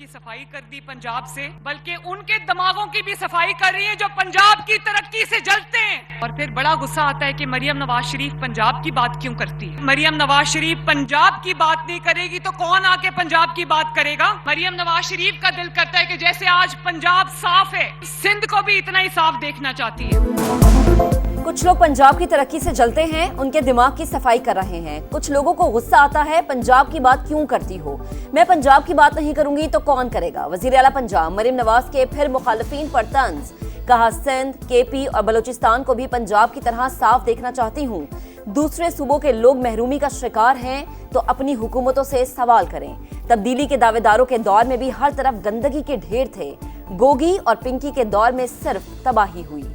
सफाई कर दी पंजाब से, बल्कि उनके दिमागों की भी सफाई कर रही है जो पंजाब की तरक्की से जलते हैं। और फिर बड़ा गुस्सा आता है कि मरियम नवाज शरीफ पंजाब की बात क्यों करती है। मरियम नवाज शरीफ पंजाब की बात नहीं करेगी तो कौन आके पंजाब की बात करेगा। मरियम नवाज शरीफ का दिल करता है कि जैसे आज पंजाब साफ है, सिंध को भी इतना ही साफ देखना चाहती है। कुछ लोग पंजाब की तरक्की से जलते हैं, उनके दिमाग की सफाई कर रहे हैं। कुछ लोगों को गुस्सा आता है, पंजाब की बात क्यों करती हो। मैं पंजाब की बात नहीं करूंगी तो कौन करेगा। वजीर आला पंजाब मरियम नवाज के फिर मुखालिफिन पर तंज, कहा सिंध, केपी और बलूचिस्तान को भी पंजाब की तरह साफ देखना चाहती हूँ। दूसरे सूबों के लोग महरूमी का शिकार हैं तो अपनी हुकूमतों से सवाल करें। तब्दीली के दावेदारों के दौर में भी हर तरफ गंदगी के ढेर थे। गोगी और पिंकी के दौर में सिर्फ तबाही हुई।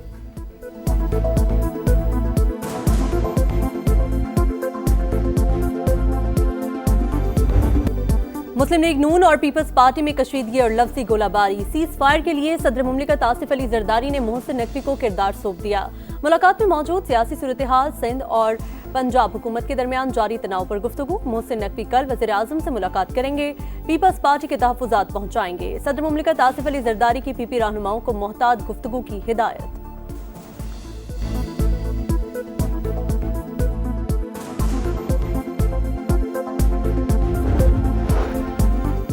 मुस्लिम लीग नून और पीपल्स पार्टी में कशीदगी और लफ्जी गोलाबारी। सीज फायर के लिए सदर मुमलिकत आसिफ अली जरदारी ने मोहसिन नकवी को किरदार सौंप दिया। मुलाकात में मौजूद सियासी सूरत-ए-हाल, सिंध और पंजाब हुकूमत के दरमियान जारी तनाव पर गुफ्तगू। मोहसिन नकवी कल वज़ीर आज़म से मुलाकात करेंगे, पीपल्स पार्टी के तहफ़्फ़ुज़ात पहुंचाएंगे। सदर मुमलिकत आसिफ अली जरदारी की पीपी रहनुमाओं को मोहतात गुफ्तगू की हिदायत।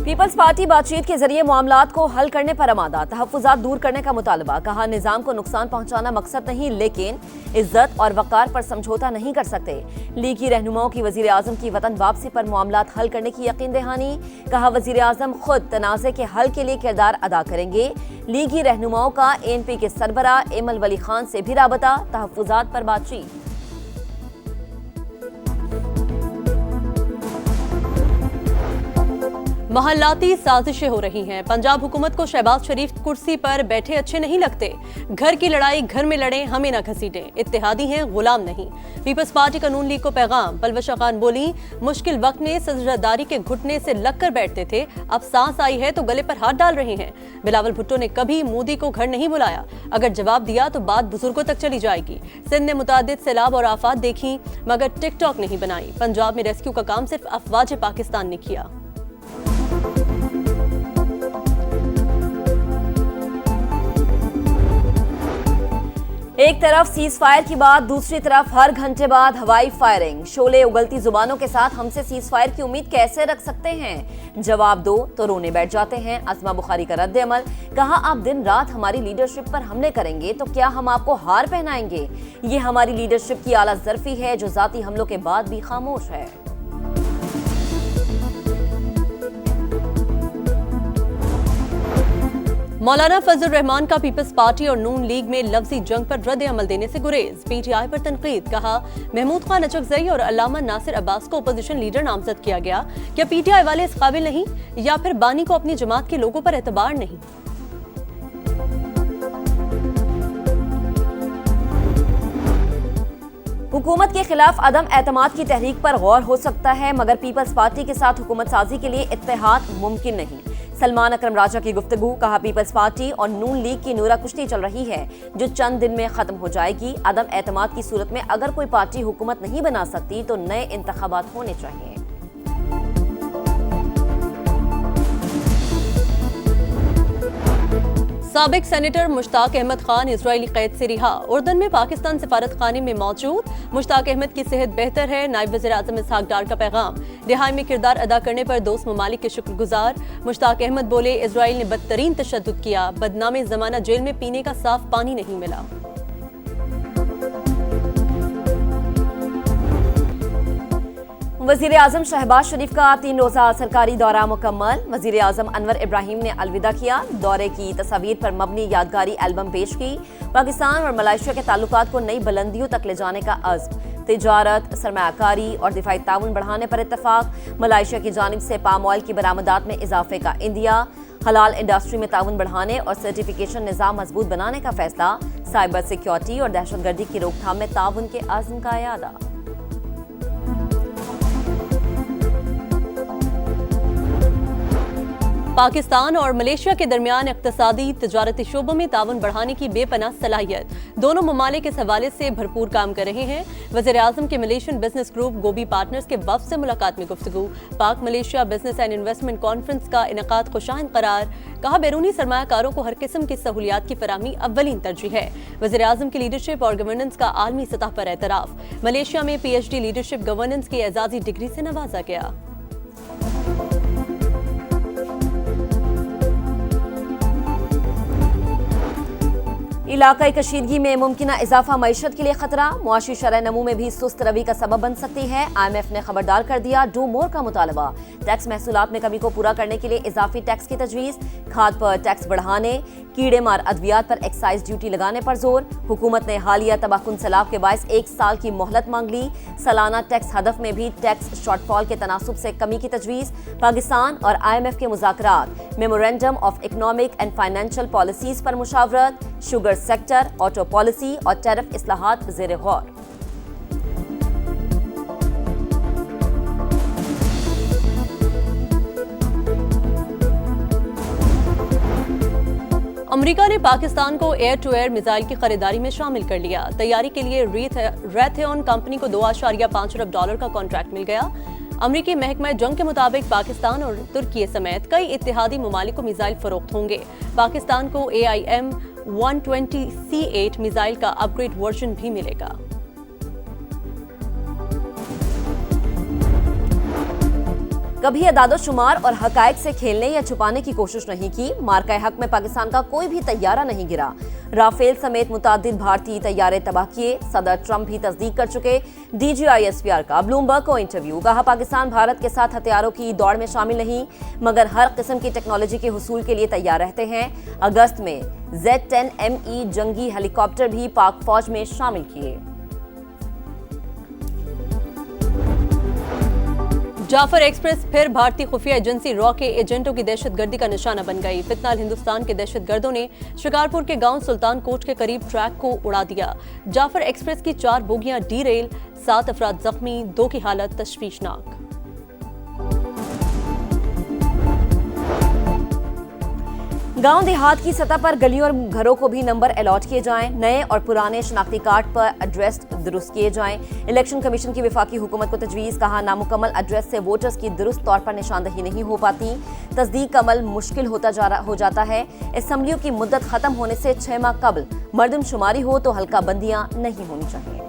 पीपल्स पार्टी बातचीत के जरिए मामलात को हल करने पर आमादा। तहफ़्फ़ुज़ात दूर करने का मुतालबा। कहा निज़ाम को नुकसान पहुंचाना मकसद नहीं, लेकिन इज्जत और वक़ार पर समझौता नहीं कर सकते। लीगी रहनुमाओं की वज़ीर आज़म की वतन वापसी पर मामलात हल करने की यकीन दहानी। कहा वज़ीर आज़म खुद तनाज़े के हल के लिए किरदार अदा करेंगे। लीगी रहनुमाओं का ANP के सरबरा एमल वली खान से भी राबता। तहफ़्फ़ुज़ात पर बातचीत। महल्लाती साजिशें हो रही हैं। पंजाब हुकूमत को शहबाज शरीफ कुर्सी पर बैठे अच्छे नहीं लगते। घर की लड़ाई घर में लड़ें, हमें न घसीटें। इत्तेहादी हैं, गुलाम नहीं। पीपल्स पार्टी का नून लीग को पैगाम। पलवशा खान बोली, मुश्किल वक्त में सजदारी के घुटने से लगकर बैठते थे, अब सांस आई है तो गले पर हाथ डाल रहे हैं। बिलावल भुट्टो ने कभी मोदी को घर नहीं बुलाया, अगर जवाब दिया तो बात बुजुर्गों तक चली जाएगी। सिंध ने मुतादिद सैलाब और आफात देखी मगर टिकटॉक नहीं बनाई। पंजाब में रेस्क्यू का काम सिर्फ अफवाज पाकिस्तान ने किया। एक तरफ सीज फायर की बात, दूसरी तरफ हर घंटे बाद हवाई फायरिंग। शोले उगलती जुबानों के साथ हमसे सीज फायर की उम्मीद कैसे रख सकते हैं। जवाब दो तो रोने बैठ जाते हैं। अज़मा बुखारी का रद्द अमल। कहा आप दिन रात हमारी लीडरशिप पर हमले करेंगे तो क्या हम आपको हार पहनाएंगे। ये हमारी लीडरशिप की आला ज़र्फी है जो जाती हमलों के बाद भी खामोश है। मौलाना फजल रहमान का पीपल्स पार्टी और नून लीग में लफ्जी जंग पर रद्द अमल देने से गुरेज। PTI पर तनकीद। कहा महमूद खान अचकजई और अल्लामा नासिर अब्बास को अपोजिशन लीडर नामजद किया गया। क्या PTI वाले इस काबिल नहीं या फिर बानी को अपनी जमात के लोगों पर एतबार नहीं। हुकूमत के खिलाफ अदम एतमाद की तहरीक पर गौर हो सकता है, मगर पीपल्स पार्टी के साथ हुकूमत साजी के लिए इत्तेहाद मुमकिन नहीं। सलमान अकरम राजा की गुफ्तगू। कहा पीपल्स पार्टी और नून लीग की नूरा कुश्ती चल रही है जो चंद दिन में खत्म हो जाएगी। अदम एतमाद की सूरत में अगर कोई पार्टी हुकूमत नहीं बना सकती तो नए इंतखाबात होने चाहिए। साबिक सेनेटर मुश्ताक अहमद खान इजरायली कैद से रिहा। उर्दन में पाकिस्तान सफारत खाने में मौजूद। मुश्ताक अहमद की सेहत बेहतर है। नायब वज़ीर आज़म इसहाक डार का पैगाम। रिहाई में किरदार अदा करने पर दोस्त ममालिक के शुक्रगुजार। मुश्ताक अहमद बोले, इजराइल ने बदतरीन तशद्दुद किया, बदनामे ज़माना जेल में पीने का साफ पानी नहीं मिला। वज़ीर आज़म शहबाज शरीफ का 3 रोज़ा सरकारी दौरा मुकम्मल। वज़ीर आज़म अनवर इब्राहिम ने अलविदा किया। दौरे की तस्वीर पर मबनी यादगारी एल्बम पेश की। पाकिस्तान और मलेशिया के ताल्लुकात को नई बुलंदियों तक ले जाने का अज़्म। तिजारत, सरमायाकारी और दिफाई ताउन बढ़ाने पर इत्तफाक। मलेशिया की जानिब से पाम ऑयल की बरामदात में इजाफे का इंदिया। हलाल इंडस्ट्री में ताउन बढ़ाने और सर्टिफिकेशन निज़ाम मजबूत बनाने का फैसला। साइबर सिक्योरिटी और दहशतगर्दी की रोकथाम में ताउन के आज़म का यादा। पाकिस्तान और मलेशिया के दरमियान इक्तिसादी तिजारती शोबों में ताउन बढ़ाने की बेपनाह सलाहियत। दोनों ममालिक इस हवाले से भरपूर काम कर रहे हैं। वज़ीर-ए-आज़म के मलेशियन बिजनेस ग्रुप गोबी पार्टनर्स के वफ़द से मुलाकात में गुफ्तगू। पाक Malaysia business and investment conference का इनेकाद खुशाइन करार। कहा, बैरूनी सरमायाकारों को हर किस्म की सहूलियात की फराहमी अव्वलीन तरजीह है। वज़ीर-ए-आज़म की लीडरशिप और गवर्नेंस का आलमी सतह पर एतराफ़। मलेशिया में PhD लीडरशिप गवर्नेंस की एजाज़ी डिग्री से नवाजा गया। इलाकाई कशीदगी में मुमकिन इजाफा मईशत के लिए खतरा। मुआशी शरह नमू में भी सुस्त रवि का सबब बन सकती है। IMF ने खबरदार कर दिया, डू मोर का मुतालबा। टैक्स महसूलात में कमी को पूरा करने के लिए इजाफी टैक्स की तजवीज़। खाद पर टैक्स बढ़ाने, कीड़े मार अद्वियात पर एक्साइज ड्यूटी लगाने पर जोर। हुकूमत ने हालिया तबाहकुन सैलाब के बायस 1 साल की मोहलत मांग ली। सालाना टैक्स हदफ में भी टैक्स शॉर्टफॉल के तनासुब से कमी की तजवीज़। पाकिस्तान और IMF के मुज़ाकरात। Memorandum of economic and financial policies पर मुशावरत। शुगर सेक्टर, ऑटो पॉलिसी और टैरिफ इस्लाहात ज़ेर गौर। अमेरिका ने पाकिस्तान को एयर टू एयर मिसाइल की खरीदारी में शामिल कर लिया। तैयारी के लिए रैथेन कंपनी को $2.5 अरब का कॉन्ट्रैक्ट मिल गया। अमरीकी महकमा जंग के मुताबिक पाकिस्तान और तुर्की समेत कई इत्तेहादी ममालिक को मिसाइल फरोख्त होंगे। पाकिस्तान को AIM-120C8 मिसाइल का अपग्रेड वर्जन भी मिलेगा। कभी अदादो-शुमार और हकायक से खेलने या छुपाने की कोशिश नहीं की। मार्का हक में पाकिस्तान का कोई भी तैयारा नहीं गिरा। राफेल समेत मुतादिद भारतीय तैयारे तबाह किए। सदर ट्रंप भी तस्दीक कर चुके। DGI SPR का ब्लूमबर्ग को इंटरव्यू। कहा, पाकिस्तान भारत के साथ हथियारों की दौड़ में शामिल नहीं, मगर हर किस्म की टेक्नोलॉजी के हुसूल के लिए तैयार रहते हैं। अगस्त में Z-10ME जंगी हेलीकॉप्टर भी पाक फौज में शामिल किए। जाफर एक्सप्रेस फिर भारतीय खुफिया एजेंसी रॉ के एजेंटों की दहशतगर्दी का निशाना बन गई। फितनाल हिंदुस्तान के दहशतगर्दों ने शिकारपुर के गांव सुल्तान कोट के करीब ट्रैक को उड़ा दिया। जाफर एक्सप्रेस की 4 बोगियां डीरेल, 7 अफराद जख्मी, 2 की हालत तशवीशनाक। गांव देहात की सतह पर गलियों और घरों को भी नंबर अलॉट किए जाएं। नए और पुराने शनाख्ती कार्ड पर एड्रेस दुरुस्त किए जाएं। इलेक्शन कमीशन की वफाकी हुकूमत को तजवीज़। कहा, नामुकम्मल एड्रेस से वोटर्स की दुरुस्त तौर पर निशानदही नहीं हो पाती। तस्दीक का अमल मुश्किल हो जाता है। असम्बलियों की मुद्दत खत्म होने से 6 माह कबल मर्दमशुमारी हो तो हल्का बंदियां नहीं होनी चाहिए।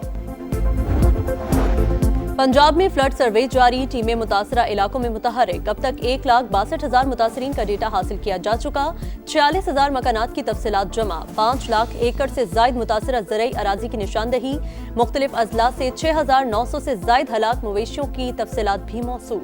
पंजाब में फ्लड सर्वे जारी। टीमें मुतासरा इलाकों में मुतहरिक। अब तक 1,62,000 मुतासरीन का डेटा हासिल किया जा चुका। 46,000 मकानात की तफसीलात जमा। 5 लाख एकड़ से जायद मुतासरा ज़रई अराजी की निशानदही। मुख्तलिफ अजला से 6,900 से जायद हलाक मवेशियों की तफसीलात भी मौसूल।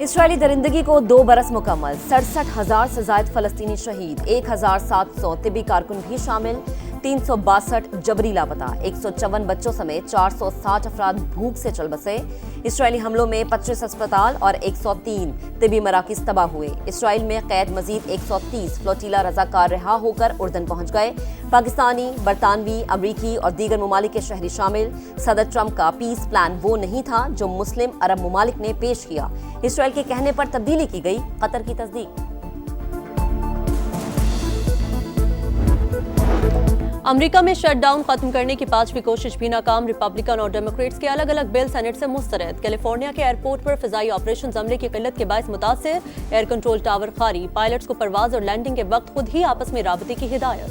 इसराइली दरिंदगी को 2 बरस मुकम्मल। 67,000 से जायद फलस्तीनी शहीद। 1,700 तिबी कारकुन भी शामिल। 362 जबरी लापता। 154 बच्चों समेत 460 अफराद भूख से चल बसे। इसराइली हमलों में 25 अस्पताल और 103 तिबी मराकिज तबाह हुए। इसराइल में कैद मजीद 130 फ्लोटीला रजाकार रिहा होकर उर्दन पहुंच गए। पाकिस्तानी, बरतानवी, अमरीकी और दीगर ममालिक के शहरी शामिल। सदर ट्रंप का पीस प्लान वो नहीं था जो मुस्लिम अरब ममालिक ने पेश किया। इसराइल के कहने पर तब्दीली की गई। कतर की तस्दीक। अमेरिका में शटडाउन खत्म करने की 5वीं कोशिश भी नाकाम। रिपब्लिकन और डेमोक्रेट्स के अलग अलग बिल सेनेट से मुस्तरद। कैलिफोर्निया के एयरपोर्ट पर फिजाई ऑपरेशन अमले की किल्लत के बायस मुतासिर। एयर कंट्रोल टावर खारी। पायलट्स को परवाज और लैंडिंग के वक्त खुद ही आपस में राबते की हिदायत।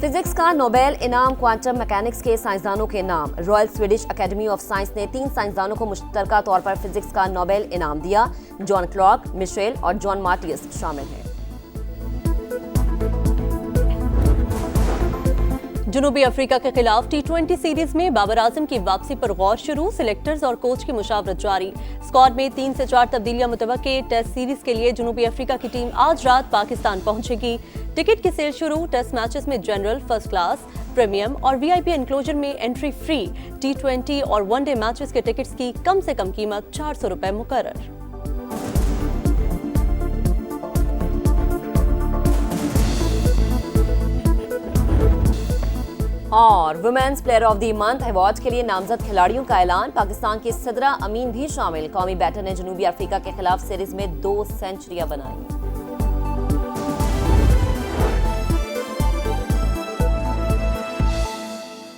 फिजिक्स का नोबेल इनाम क्वांटम मैकेनिक्स के साइंसदानों के नाम। Royal Swedish academy of science ने 3 साइंसदानों को मुश्तरका तौर पर फिजिक्स का नोबेल इनाम दिया। जॉन क्लॉक, मिशेल और जॉन मार्टियस शामिल हैं। जनूबी अफ्रीका के खिलाफ T20 सीरीज में बाबर आजम की वापसी पर गौर शुरू। सिलेक्टर्स और कोच की मुशावरत जारी। स्क्वाड में 3 से 4 तब्दीलियां मुतवक्के। टेस्ट सीरीज के लिए जनूबी अफ्रीका की टीम आज रात पाकिस्तान पहुंचेगी। टिकट की सेल शुरू। टेस्ट मैचेस में जनरल, फर्स्ट क्लास, प्रीमियम और VIP एनक्लोजर में एंट्री फ्री। T20 और वनडे मैचेस के टिकट्स की कम से कम कीमत ₹400 मुकर्रर। और women's player of the month award के लिए नामजद खिलाड़ियों का ऐलान। पाकिस्तान की सिद्रा अमीन भी शामिल। कौमी बैटर ने जनूबी अफ्रीका के खिलाफ सीरीज में 2 सेंचुरियां बनाई।